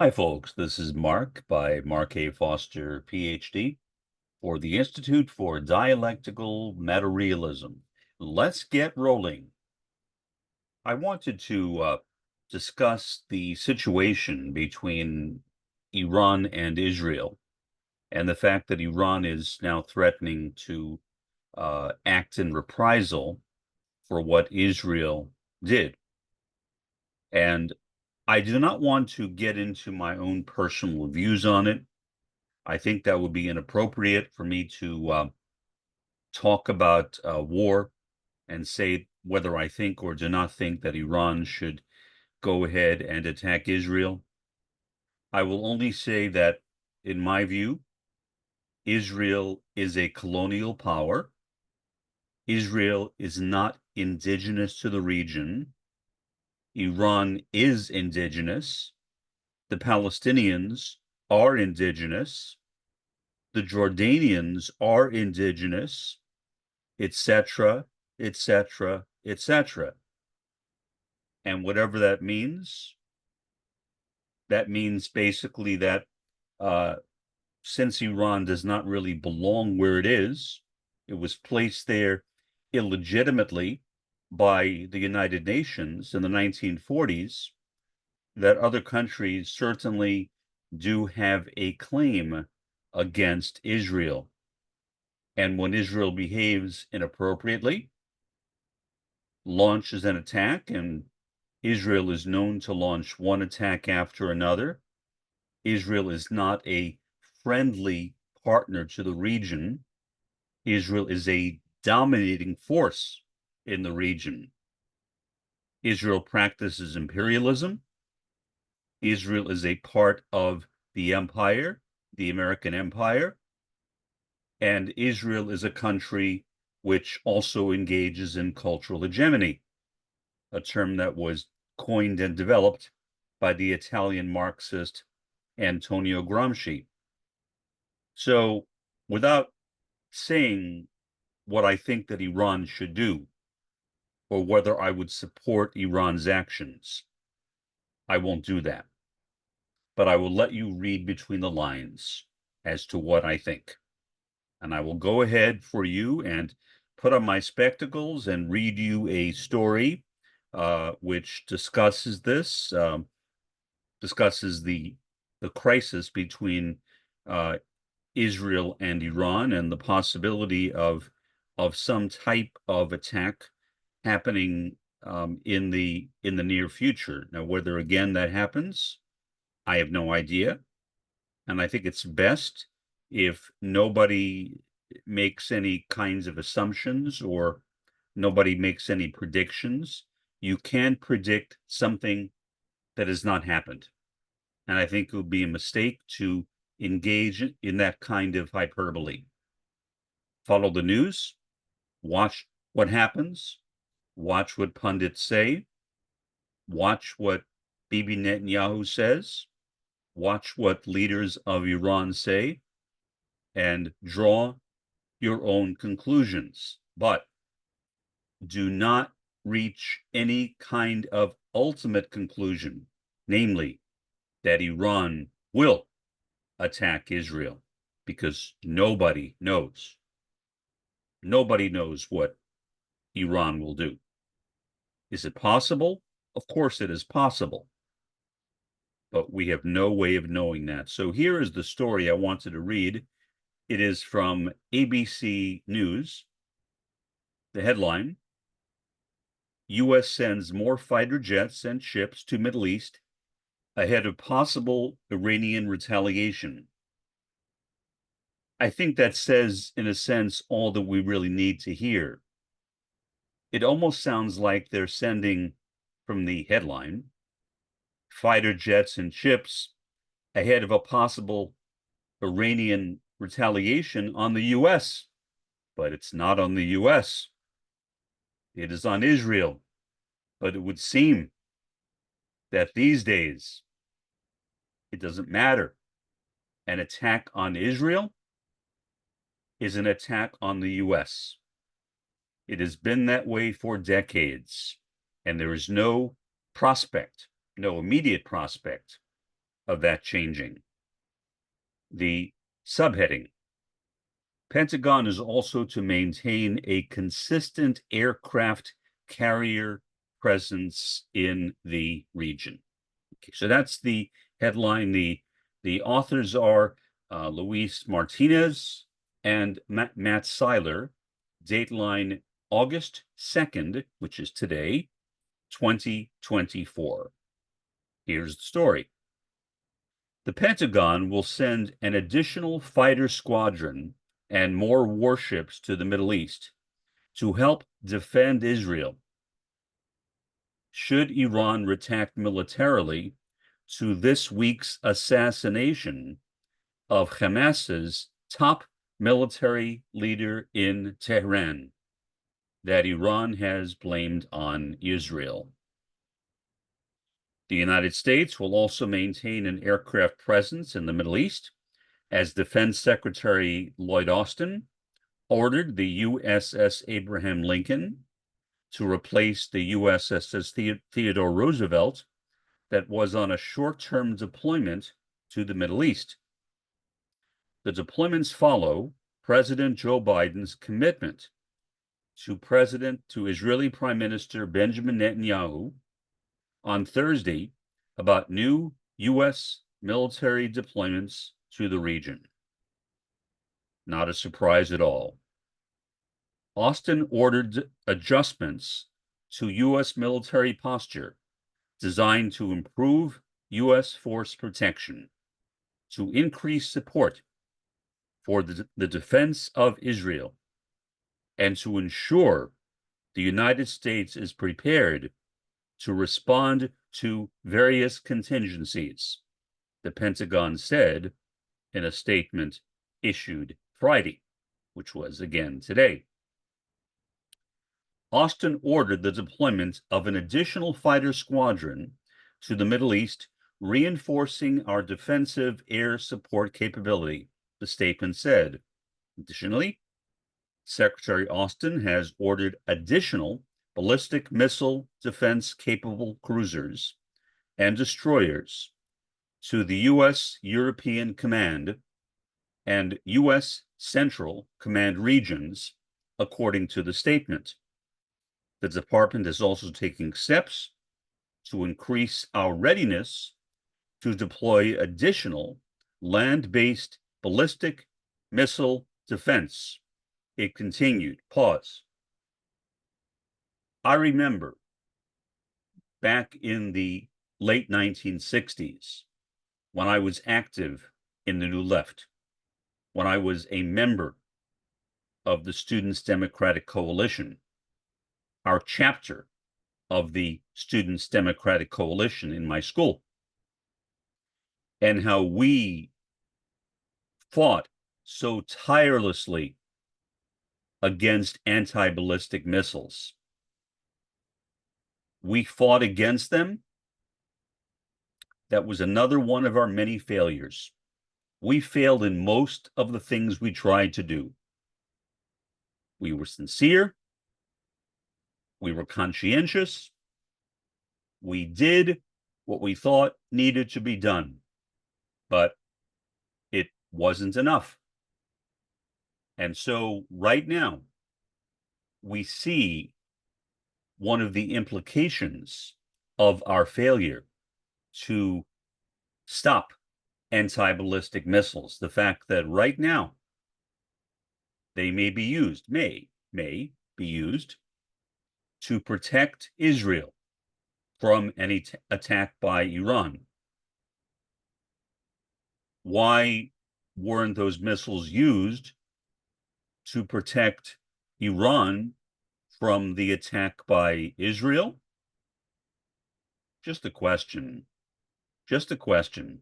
Hi, folks. This is Mark by Mark A. Foster, Ph.D. for the Institute for Dialectical Meta-Realism. Let's get rolling. I wanted to discuss the situation between Iran and Israel and the fact that Iran is now threatening to act in reprisal for what Israel did. And I do not want to get into my own personal views on it. I think that would be inappropriate for me to talk about war and say whether I think or do not think that Iran should go ahead and attack Israel. I will only say that, in my view, Israel is a colonial power. Israel is not indigenous to the region. Iran is indigenous. The Palestinians are indigenous. The Jordanians are indigenous, etc., etc., etc. And whatever that means basically that uh, since Iran does not really belong where it is, it was placed there illegitimately by the United Nations in the 1940s, that other countries certainly do have a claim against Israel. And when Israel behaves inappropriately, launches an attack, and Israel is known to launch one attack after another. Israel is not a friendly partner to the region. Israel is a dominating force in the region. Israel practices imperialism. Israel is a part of the empire, the American empire. And Israel is a country which also engages in cultural hegemony, a term that was coined and developed by the Italian Marxist Antonio Gramsci. So, without saying what I think that Iran should do, or whether I would support Iran's actions, I won't do that. But I will let you read between the lines as to what I think. And I will go ahead for you and put on my spectacles and read you a story which discusses this, discusses the crisis between Israel and Iran and the possibility of some type of attack happening in the near future. Now, whether again that happens, I have no idea, and I think it's best if nobody makes any kinds of assumptions or nobody makes any predictions. You can predict something that has not happened. And I think it would be a mistake to engage in that kind of hyperbole. Follow the news, watch what happens, watch what pundits say, watch what Bibi Netanyahu says, watch what leaders of Iran say, and draw your own conclusions. But do not reach any kind of ultimate conclusion, namely that Iran will attack Israel, because nobody knows. Nobody knows what Iran will do. Is it possible? Of course it is possible, but we have no way of knowing that. So here is the story I wanted to read. It is from ABC News. The headline: U.S. sends more fighter jets and ships to Middle East ahead of possible Iranian retaliation. I think that says, in a sense, all that we really need to hear. It almost sounds like they're sending, from the headline, fighter jets and ships ahead of a possible Iranian retaliation on the U.S., but it's not on the U.S. It is on Israel. But it would seem that these days, it doesn't matter. An attack on Israel is an attack on the U.S. It has been that way for decades, and there is no prospect, no immediate prospect of that changing. The subheading: Pentagon is also to maintain a consistent aircraft carrier presence in the region. Okay, so that's the headline. The authors are Luis Martinez and Matt Seiler. Dateline August 2nd, which is today, 2024. Here's the story. The Pentagon will send an additional fighter squadron and more warships to the Middle East to help defend Israel should Iran react militarily to this week's assassination of Hamas's top military leader in Tehran that Iran has blamed on Israel. The United States will also maintain an aircraft presence in the Middle East, as Defense Secretary Lloyd Austin ordered the USS Abraham Lincoln to replace the USS Theodore Roosevelt that was on a short-term deployment to the Middle East. The deployments follow President Joe Biden's commitment to Israeli Prime Minister Benjamin Netanyahu on Thursday about new U.S. military deployments to the region. Not a surprise at all. Austin ordered adjustments to U.S. military posture designed to improve U.S. force protection, to increase support for the defense of Israel, and to ensure the United States is prepared to respond to various contingencies, the Pentagon said in a statement issued Friday, which was again today. Austin ordered the deployment of an additional fighter squadron to the Middle East, reinforcing our defensive air support capability, the statement said. Additionally, Secretary Austin has ordered additional ballistic missile defense-capable cruisers and destroyers to the U.S. European Command and U.S. Central Command regions, according to the statement. The department is also taking steps to increase our readiness to deploy additional land-based ballistic missile defense. It continued. Pause. I remember back in the late 1960s, when I was active in the New Left, when I was a member of the Students' Democratic Coalition, our chapter of the Students' Democratic Coalition in my school, and how we fought so tirelessly against anti-ballistic missiles. We fought against them. That was another one of our many failures. We failed in most of the things we tried to do. We were sincere. We were conscientious. We did what we thought needed to be done, but it wasn't enough. And so right now, we see one of the implications of our failure to stop anti-ballistic missiles, the fact that right now they may be used to protect Israel from any attack by Iran. Why weren't those missiles used to protect Iran from the attack by Israel? Just a question. Just a question.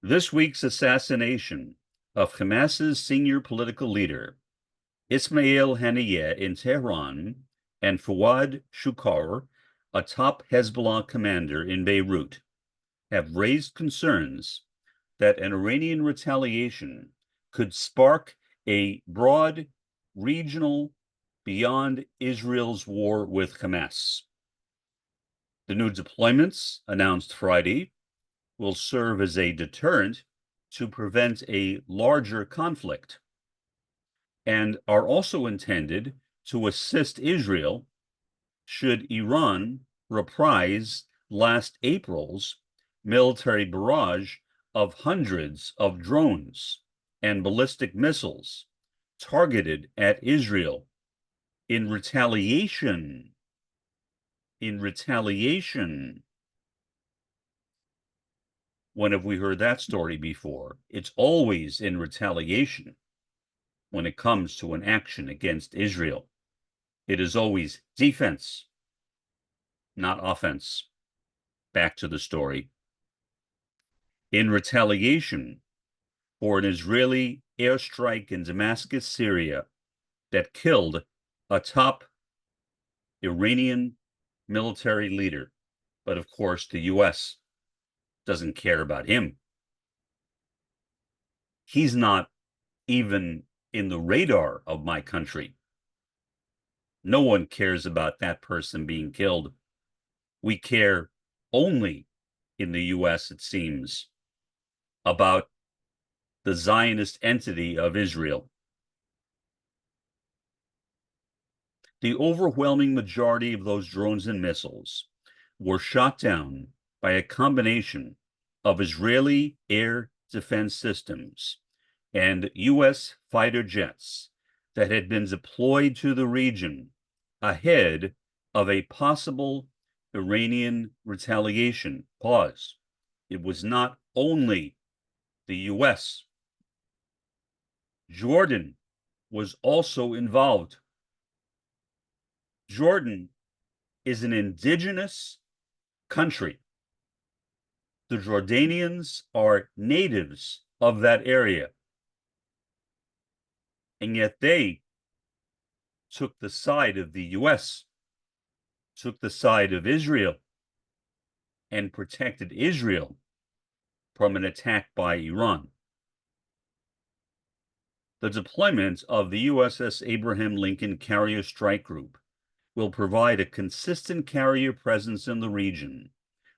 This week's assassination of Hamas's senior political leader, Ismail Haniyeh, in Tehran, and Fouad Shukar, a top Hezbollah commander in Beirut, have raised concerns that an Iranian retaliation could spark a broad regional beyond Israel's war with Hamas. The new deployments announced Friday will serve as a deterrent to prevent a larger conflict, and are also intended to assist Israel should Iran reprise last April's military barrage of hundreds of drones and ballistic missiles targeted at Israel in retaliation. In retaliation. When have we heard that story before? It's always in retaliation when it comes to an action against Israel. It is always defense, not offense. Back to the story. In retaliation for an Israeli airstrike in Damascus, Syria, that killed a top Iranian military leader. But of course, the U.S. doesn't care about him. He's not even in the radar of my country. No one cares about that person being killed. We care only in the U.S., it seems, about the Zionist entity of Israel. The overwhelming majority of those drones and missiles were shot down by a combination of Israeli air defense systems and U.S. fighter jets that had been deployed to the region ahead of a possible Iranian retaliation. Pause. It was not only the U.S. Jordan was also involved. Jordan is an indigenous country. The Jordanians are natives of that area. And yet they took the side of the U.S., took the side of Israel, and protected Israel from an attack by Iran. The deployment of the USS Abraham Lincoln Carrier Strike Group will provide a consistent carrier presence in the region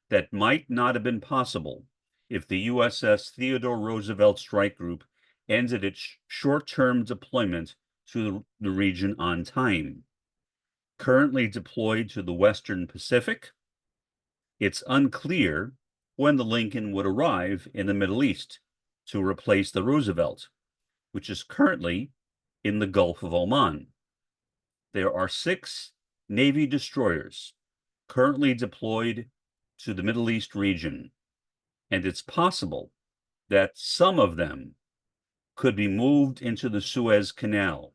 that might not have been possible if the USS Theodore Roosevelt Strike Group ended its short-term deployment to the region on time. Currently deployed to the Western Pacific, it's unclear when the Lincoln would arrive in the Middle East to replace the Roosevelt, which is currently in the Gulf of Oman. There are 6 Navy destroyers currently deployed to the Middle East region, and it's possible that some of them could be moved into the Suez Canal,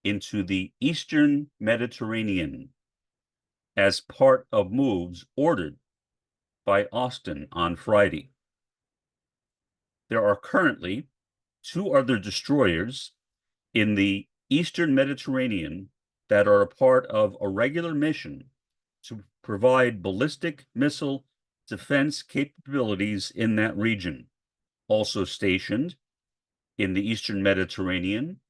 into the Eastern Mediterranean, as part of moves ordered by Austin on Friday. There are currently 2 other destroyers in the Eastern Mediterranean that are a part of a regular mission to provide ballistic missile defense capabilities in that region. Also stationed in the Eastern Mediterranean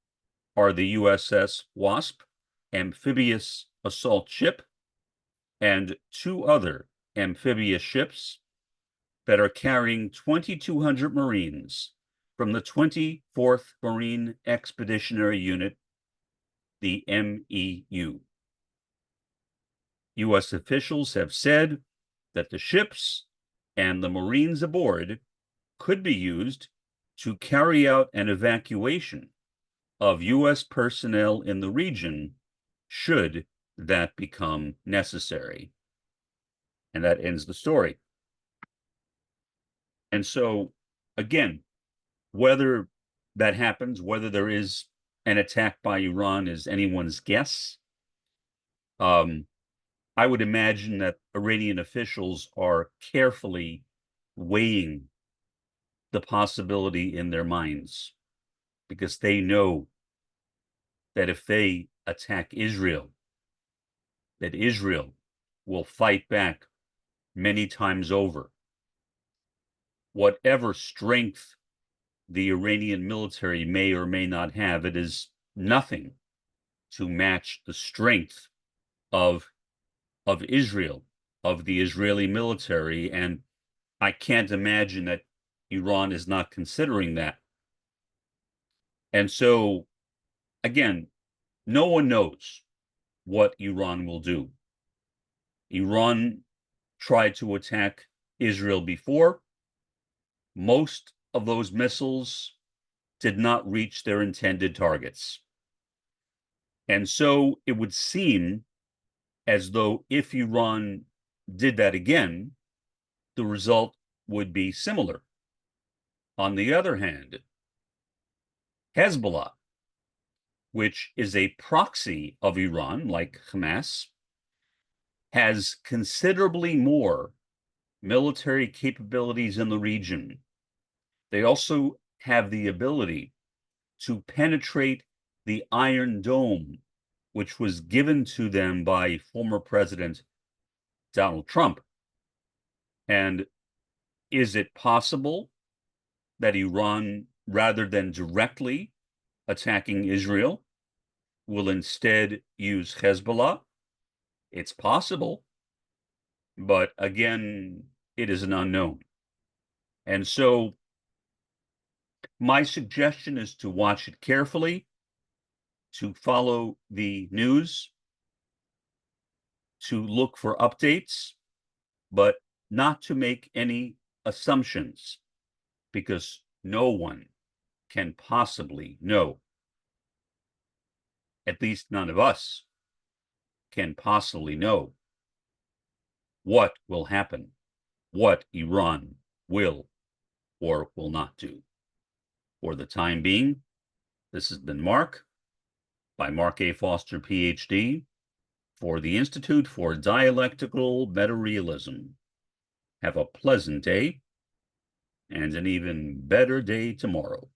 are the USS Wasp amphibious assault ship and 2 other amphibious ships that are carrying 2,200 Marines from the 24th Marine Expeditionary Unit, the MEU. U.S. officials have said that the ships and the Marines aboard could be used to carry out an evacuation of U.S. personnel in the region should that become necessary. And that ends the story. And so, again, whether that happens, whether there is an attack by Iran is anyone's guess. I would imagine that Iranian officials are carefully weighing the possibility in their minds because they know that if they attack Israel, that Israel will fight back many times over. Whatever strength the Iranian military may or may not have, it is nothing to match the strength of Israel, of the Israeli military. And I can't imagine that Iran is not considering that. And so, again, no one knows what Iran will do. Iran tried to attack Israel before. Most of those missiles did not reach their intended targets. And so it would seem as though if Iran did that again, the result would be similar. On the other hand, Hezbollah, which is a proxy of Iran, like Hamas, has considerably more military capabilities in the region. They also have the ability to penetrate the Iron Dome, which was given to them by former President Donald Trump. And is it possible that Iran, rather than directly attacking Israel, will instead use Hezbollah? It's possible, but again, it is an unknown. And so my suggestion is to watch it carefully, to follow the news, to look for updates, but not to make any assumptions, because no one can possibly know. At least none of us can possibly know what will happen, what Iran will or will not do. For the time being, this has been Mark, by Mark A. Foster, Ph.D., for the Institute for Dialectical Meta-Realism. Have a pleasant day, and an even better day tomorrow.